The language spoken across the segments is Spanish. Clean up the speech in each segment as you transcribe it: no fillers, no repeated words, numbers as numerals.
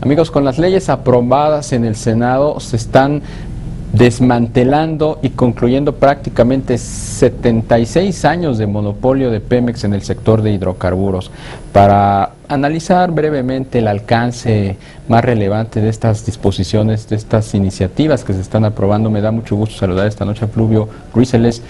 Amigos, con las leyes aprobadas en el Senado se están desmantelando y concluyendo prácticamente 76 años de monopolio de Pemex en el sector de hidrocarburos. Para analizar brevemente el alcance más relevante de estas disposiciones, de estas iniciativas que se están aprobando, me da mucho gusto saludar esta noche a Fluvio Ruiseles,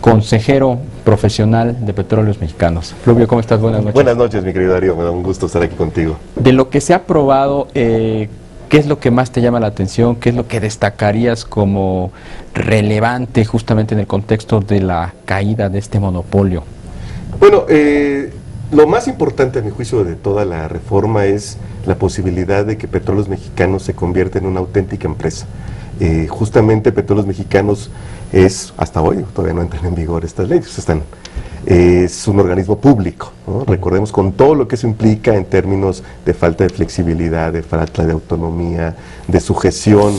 consejero profesional de Petróleos Mexicanos. Fluvio, ¿cómo estás? Buenas noches. Buenas noches, mi querido Darío, me da un gusto estar aquí contigo. De lo que se ha aprobado, ¿qué es lo que más te llama la atención? ¿Qué es lo que destacarías como relevante justamente en el contexto de la caída de este monopolio? Bueno, lo más importante a mi juicio de toda la reforma es la posibilidad de que Petróleos Mexicanos se convierta en una auténtica empresa. Justamente Petróleos Mexicanos es, hasta hoy, todavía no entran en vigor estas leyes, es un organismo público, ¿no? Recordemos con todo lo que eso implica en términos de falta de flexibilidad, de falta de autonomía, de sujeción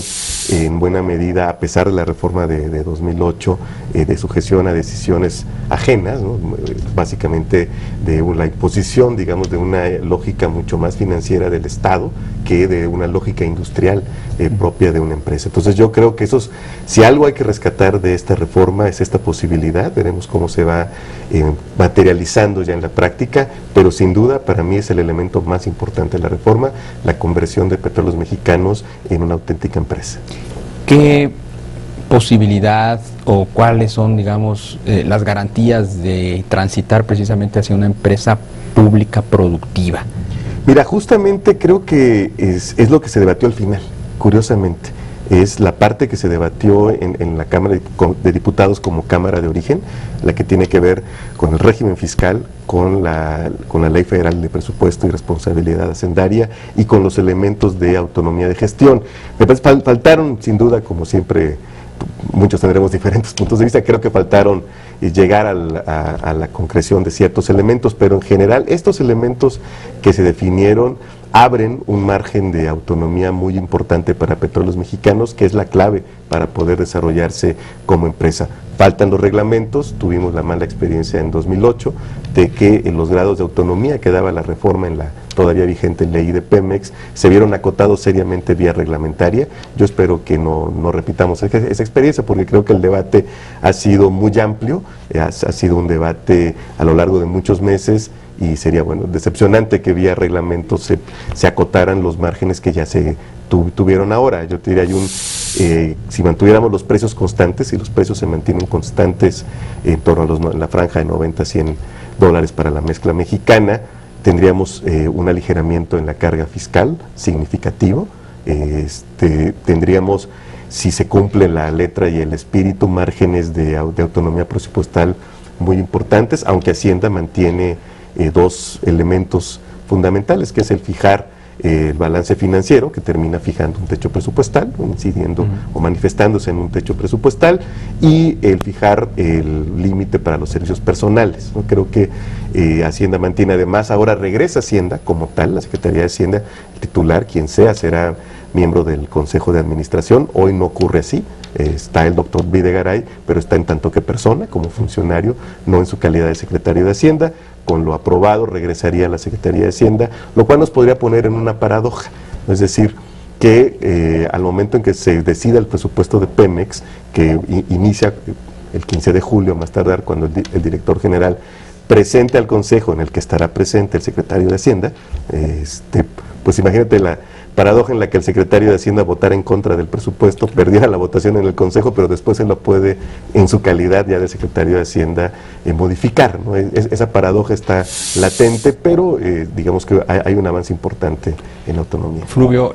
en buena medida, a pesar de la reforma de 2008, de sujeción a decisiones ajenas, ¿no? Básicamente de la imposición, digamos, de una lógica mucho más financiera del Estado que de una lógica industrial propia de una empresa. Entonces yo creo que si algo hay que rescatar de esta reforma es esta posibilidad, veremos cómo se va materializando ya en la práctica, pero sin duda para mí es el elemento más importante de la reforma, la conversión de Petróleos Mexicanos en una auténtica empresa. ¿Qué posibilidad o cuáles son, digamos, las garantías de transitar precisamente hacia una empresa pública productiva? Mira, justamente creo que es lo que se debatió al final, curiosamente. Es la parte que se debatió en la Cámara de Diputados como Cámara de Origen, la que tiene que ver con el régimen fiscal, con la Ley Federal de Presupuesto y Responsabilidad Hacendaria y con los elementos de autonomía de gestión. Faltaron, sin duda, como siempre, muchos tendremos diferentes puntos de vista, creo que faltaron llegar a la concreción de ciertos elementos, pero en general estos elementos que se definieron abren un margen de autonomía muy importante para Petróleos Mexicanos, que es la clave para poder desarrollarse como empresa. Faltan los reglamentos, tuvimos la mala experiencia en 2008 de que en los grados de autonomía que daba la reforma en la todavía vigente ley de Pemex se vieron acotados seriamente vía reglamentaria. Yo espero que no repitamos esa experiencia, porque creo que el debate ha sido muy amplio, ha sido un debate a lo largo de muchos meses, y sería decepcionante que vía reglamento se acotaran los márgenes que ya se tuvieron ahora. Yo te diría, si mantuviéramos los precios constantes, si los precios se mantienen constantes en torno a la franja de 90 a 100 dólares para la mezcla mexicana, tendríamos un aligeramiento en la carga fiscal significativo. Tendríamos, si se cumple la letra y el espíritu, márgenes de autonomía presupuestal muy importantes, aunque Hacienda mantiene dos elementos fundamentales, que es el fijar el balance financiero, que termina fijando un techo presupuestal, incidiendo o manifestándose en un techo presupuestal, y el fijar el límite para los servicios personales, ¿no? Creo que Hacienda mantiene, además ahora regresa Hacienda como tal, la Secretaría de Hacienda, el titular, quien sea, será miembro del Consejo de Administración. Hoy no ocurre así, está el doctor Videgaray, pero está en tanto que persona, como funcionario, no en su calidad de secretario de Hacienda. Con lo aprobado regresaría a la Secretaría de Hacienda, lo cual nos podría poner en una paradoja, es decir, que al momento en que se decida el presupuesto de Pemex, que inicia el 15 de julio, más tardar, cuando el director general presente al Consejo, en el que estará presente el secretario de Hacienda, pues imagínate la paradoja en la que el secretario de Hacienda votara en contra del presupuesto, perdiera la votación en el Consejo, pero después se lo puede, en su calidad ya de secretario de Hacienda, modificar, ¿no? Esa paradoja está latente, pero digamos que hay un avance importante en la autonomía. Fluvio,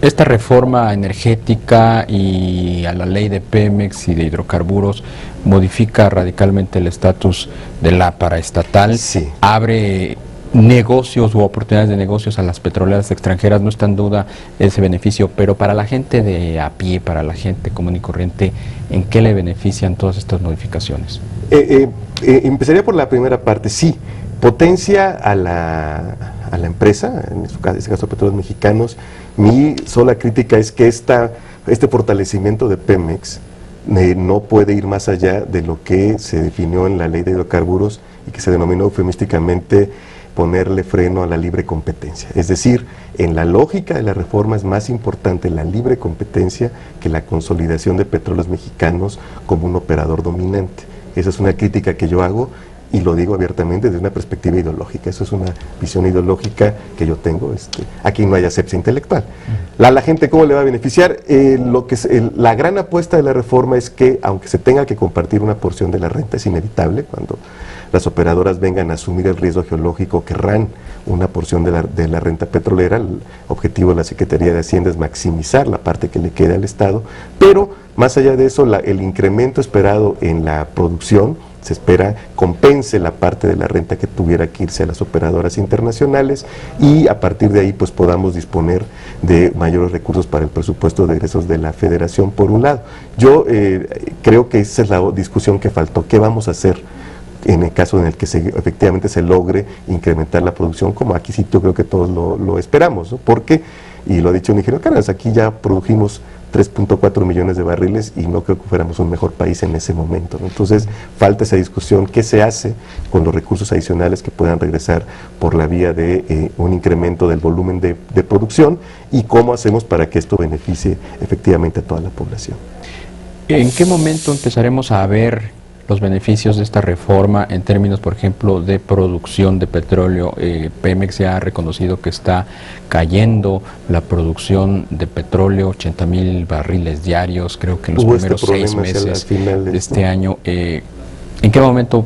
esta reforma energética y a la ley de Pemex y de hidrocarburos modifica radicalmente el estatus de la paraestatal, sí. Abre negocios u oportunidades de negocios a las petroleras extranjeras, no está en duda ese beneficio, pero para la gente de a pie, para la gente común y corriente, ¿en qué le benefician todas estas modificaciones? Empezaría por la primera parte. Sí, potencia a la empresa, en este caso Petróleos Mexicanos. Mi sola crítica es que este fortalecimiento de Pemex no puede ir más allá de lo que se definió en la ley de hidrocarburos y que se denominó eufemísticamente ponerle freno a la libre competencia. Es decir, en la lógica de la reforma es más importante la libre competencia que la consolidación de Petróleos Mexicanos como un operador dominante. Esa es una crítica que yo hago y lo digo abiertamente desde una perspectiva ideológica. Eso es una visión ideológica que yo tengo. Aquí no hay asepsia intelectual. La gente, ¿cómo le va a beneficiar? La gran apuesta de la reforma es que, aunque se tenga que compartir una porción de la renta, es inevitable. Cuando las operadoras vengan a asumir el riesgo geológico, querrán una porción de la renta petrolera. El objetivo de la Secretaría de Hacienda es maximizar la parte que le queda al Estado, pero más allá de eso, el incremento esperado en la producción se espera compense la parte de la renta que tuviera que irse a las operadoras internacionales, y a partir de ahí pues podamos disponer de mayores recursos para el presupuesto de egresos de la Federación, por un lado. Yo creo que esa es la discusión que faltó. ¿Qué vamos a hacer en el caso en el que efectivamente se logre incrementar la producción, como aquí sí yo creo que todos lo esperamos, ¿no? Porque, y lo ha dicho el ingeniero Cárdenas, aquí ya produjimos 3.4 millones de barriles y no creo que fuéramos un mejor país en ese momento, ¿no? Entonces falta esa discusión, ¿qué se hace con los recursos adicionales que puedan regresar por la vía de un incremento del volumen de producción, y cómo hacemos para que esto beneficie efectivamente a toda la población? ¿En qué momento empezaremos a ver los beneficios de esta reforma en términos, por ejemplo, de producción de petróleo? Pemex ya ha reconocido que está cayendo la producción de petróleo, 80,000 barriles diarios, creo que en los primeros 6 meses de este año. ¿En qué momento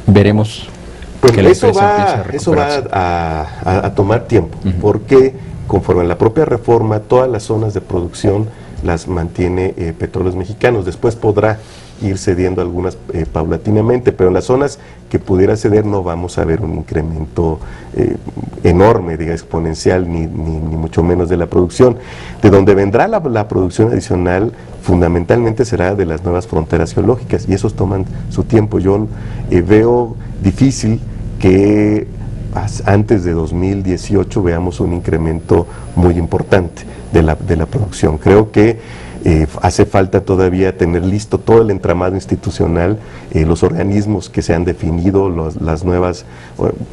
veremos que la empresa empieza a recuperarse? Eso va a tomar tiempo, porque conforme a la propia reforma, todas las zonas de producción las mantiene Petróleos Mexicanos. Después podrá ir cediendo algunas paulatinamente, pero en las zonas que pudiera ceder no vamos a ver un incremento enorme, diga, exponencial, ni mucho menos de la producción. De donde vendrá la producción adicional fundamentalmente será de las nuevas fronteras geológicas, y esos toman su tiempo. Yo veo difícil que antes de 2018 veamos un incremento muy importante de la producción. Creo que hace falta todavía tener listo todo el entramado institucional, los organismos que se han definido, los nuevos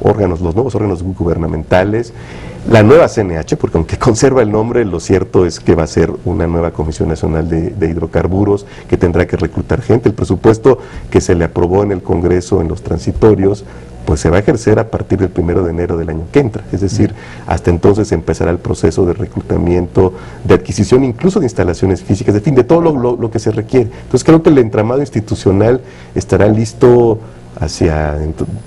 órganos gubernamentales, la nueva CNH, porque aunque conserva el nombre, lo cierto es que va a ser una nueva Comisión Nacional de Hidrocarburos, que tendrá que reclutar gente. El presupuesto que se le aprobó en el Congreso en los transitorios pues se va a ejercer a partir del 1 de enero del año que entra, es decir, hasta entonces empezará el proceso de reclutamiento, de adquisición incluso de instalaciones físicas, de fin, de todo lo que se requiere. Entonces creo que el entramado institucional estará listo hacia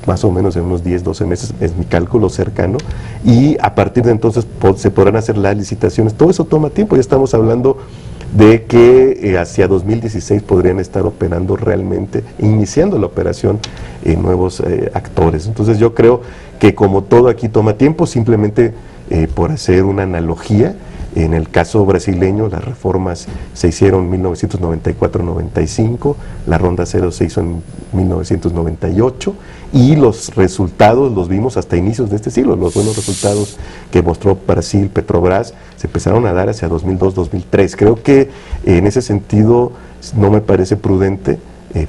más o menos en unos 10, 12 meses, es mi cálculo cercano, y a partir de entonces se podrán hacer las licitaciones. Todo eso toma tiempo, ya estamos hablando de que hacia 2016 podrían estar operando realmente, iniciando la operación nuevos actores. Entonces yo creo que como todo aquí toma tiempo, simplemente por hacer una analogía, en el caso brasileño las reformas se hicieron en 1994-95, la ronda 0 se hizo en 1998, y los resultados los vimos hasta inicios de este siglo. Los buenos resultados que mostró Brasil, Petrobras, se empezaron a dar hacia 2002-2003. Creo que en ese sentido no me parece prudente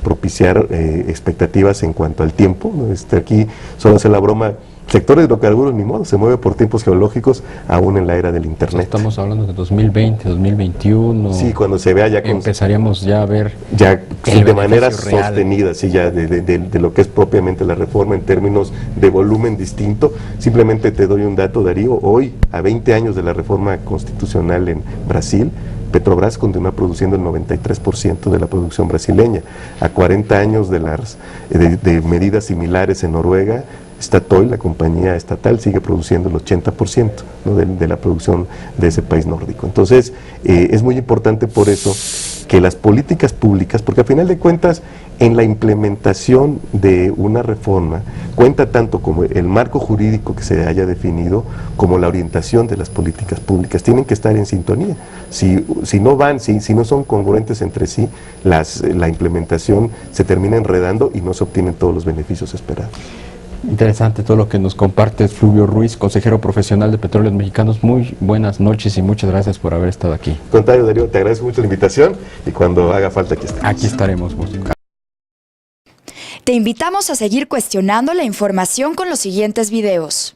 propiciar expectativas en cuanto al tiempo, ¿no? Aquí solo hace la broma. Sector de hidrocarburos, ni modo, se mueve por tiempos geológicos, aún en la era del Internet. Estamos hablando de 2020, 2021. Sí, cuando se vea ya empezaríamos ya a ver ya de manera sostenida, sí, ya de lo que es propiamente la reforma en términos de volumen distinto. Simplemente te doy un dato, Darío. Hoy, a 20 años de la reforma constitucional en Brasil, Petrobras continúa produciendo el 93% de la producción brasileña. A 40 años de medidas similares en Noruega, Statoil, la compañía estatal, sigue produciendo el 80%, ¿no? de la producción de ese país nórdico. Entonces, es muy importante por eso que las políticas públicas, porque al final de cuentas, en la implementación de una reforma, cuenta tanto como el marco jurídico que se haya definido, como la orientación de las políticas públicas. Tienen que estar en sintonía. Si no son congruentes entre sí, la implementación se termina enredando y no se obtienen todos los beneficios esperados. Interesante todo lo que nos comparte Fluvio Ruiz, consejero profesional de Petróleos Mexicanos. Muy buenas noches y muchas gracias por haber estado aquí. Al contrario, Darío, te agradezco mucho la invitación y cuando haga falta aquí estaremos. Aquí estaremos. Te invitamos a seguir cuestionando la información con los siguientes videos.